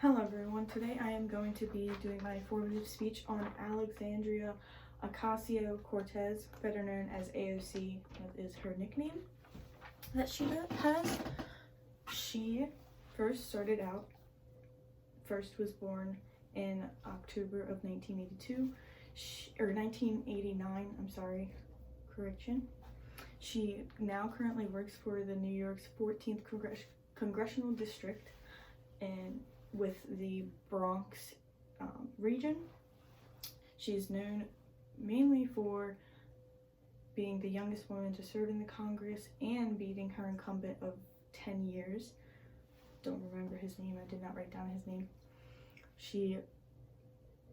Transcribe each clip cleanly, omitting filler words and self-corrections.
Hello everyone, today I am going to be doing my formative speech on Alexandria Ocasio-Cortez, better known as AOC, that is her nickname that she has. She first was born in October of 1982, or 1989, I'm sorry, correction. She now currently works for the New York's 14th Congressional District and with the Bronx region. She's known mainly for being the youngest woman to serve in the Congress and beating her incumbent of 10 years. Don't remember his name, I did not write down his name. She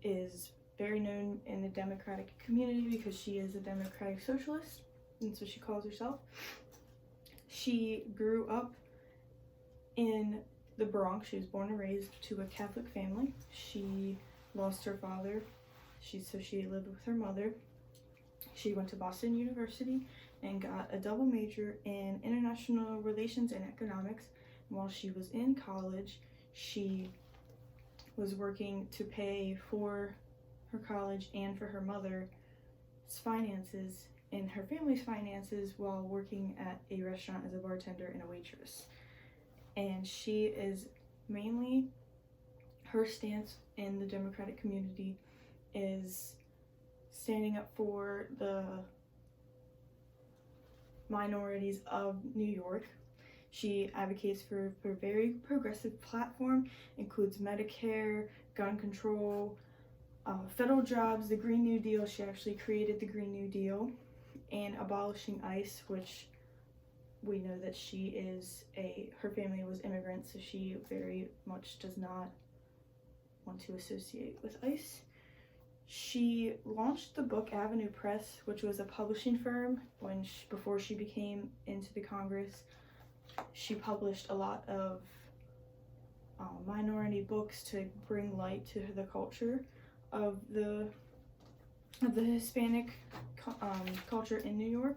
is very known in the Democratic community because she is a Democratic Socialist, and so she calls herself. She grew up in the Bronx. She was born and raised to a Catholic family. She lost her father, so she lived with her mother. She went to Boston University and got a double major in international relations and economics. While she was in college, she was working to pay for her college and for her mother's finances and her family's finances while working at a restaurant as a bartender and a waitress. And she is mainly, her stance in the Democratic community is standing up for the minorities of New York. She advocates for a very progressive platform, includes Medicare, gun control, federal jobs, the Green New Deal. She actually created the Green New Deal, and abolishing ICE, which we know that her family was immigrants, so she very much does not want to associate with ICE. She launched the book Avenue Press, which was a publishing firm before she became into the Congress. She published a lot of minority books to bring light to the culture of the Hispanic culture in New York.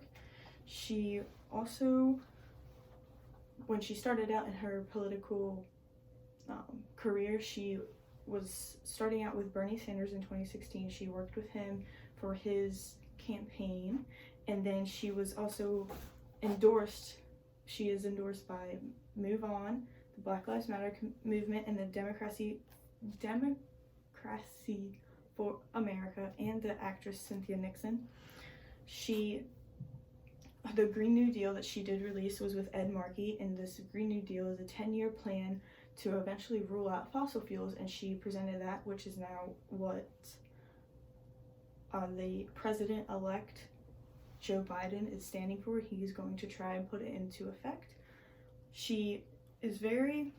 She also, when she started out in her political career, she was starting out with Bernie Sanders in 2016. She worked with him for his campaign, and then she was also she is endorsed by Move On, the Black Lives Matter movement, and the Democracy for America, and the actress Cynthia Nixon. The Green New Deal that she did release was with Ed Markey, and this Green New Deal is a 10-year plan to eventually rule out fossil fuels, and she presented that, which is now what the president-elect Joe Biden is standing for. He's going to try and put it into effect. She is very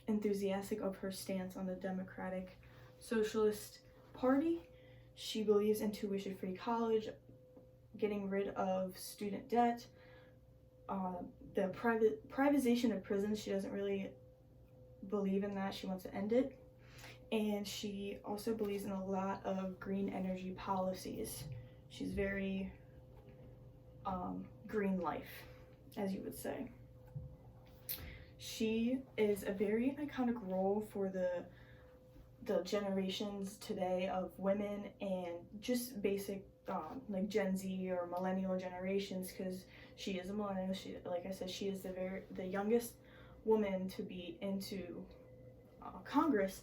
enthusiastic of her stance on the Democratic Socialist Party. She believes in tuition-free college, getting rid of student debt, the privatization of prisons. She doesn't really believe in that. She wants to end it. And she also believes in a lot of green energy policies. She's very green life, as you would say. She is a very iconic role for the generations today of women and just basic like Gen Z or millennial generations, because she is a millennial. Like I said, she is the youngest woman to be into Congress,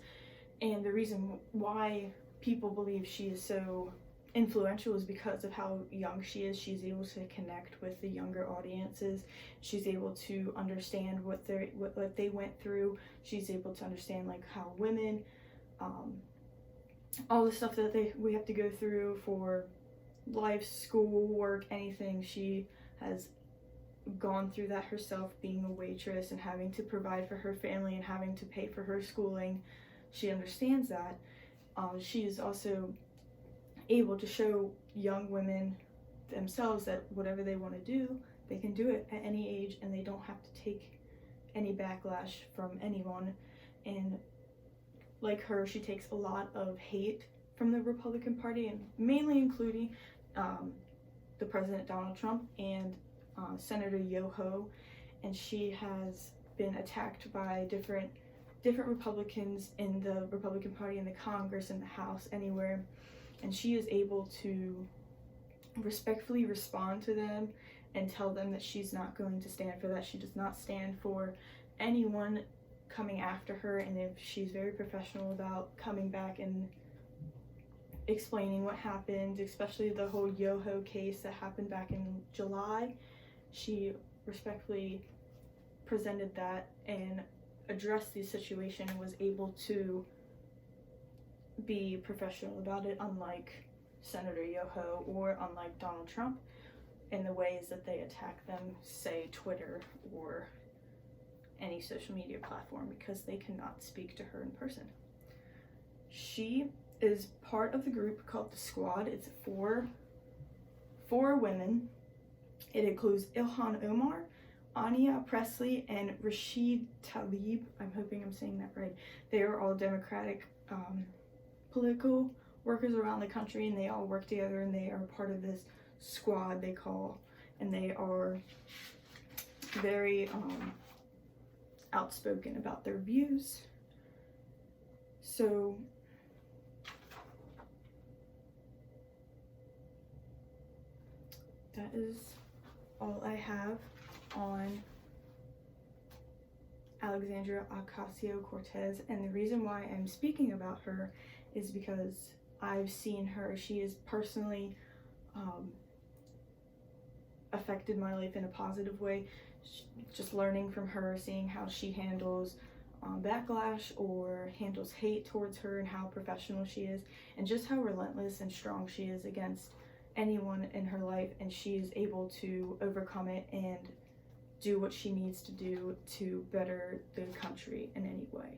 and the reason why people believe she is so influential is because of how young she is. She's able to connect with the younger audiences. She's able to understand what they went through. She's able to understand like how women, all the stuff that we have to go through for life, school, work, anything. She has gone through that herself, being a waitress and having to provide for her family and having to pay for her schooling. She understands that. She is also able to show young women themselves that whatever they want to do, they can do it at any age, and they don't have to take any backlash from anyone. And like her, she takes a lot of hate from the Republican Party, and mainly including the President Donald Trump and Senator Yoho, and she has been attacked by different Republicans in the Republican Party, in the Congress, in the House, anywhere, and she is able to respectfully respond to them and tell them that she's not going to stand for that. She does not stand for anyone coming after her, and if she's very professional about coming back and explaining what happened, especially the whole Yoho case that happened back in July. She respectfully presented that and addressed the situation and was able to be professional about it, unlike Senator Yoho or unlike Donald Trump in the ways that they attack them, say Twitter or any social media platform, because they cannot speak to her in person. She is part of the group called The Squad. It's four women. It includes Ilhan Omar, Ania Presley, and Rashid Tlaib. I'm hoping I'm saying that right. They are all Democratic political workers around the country, and they all work together, and they are part of this squad, they call, and they are very outspoken about their views. So that is all I have on Alexandria Ocasio-Cortez, and the reason why I'm speaking about her is because I've seen her. She has personally affected my life in a positive way. Just learning from her, seeing how she handles backlash or handles hate towards her, and how professional she is, and just how relentless and strong she is against anyone in her life, and she is able to overcome it and do what she needs to do to better the country in any way.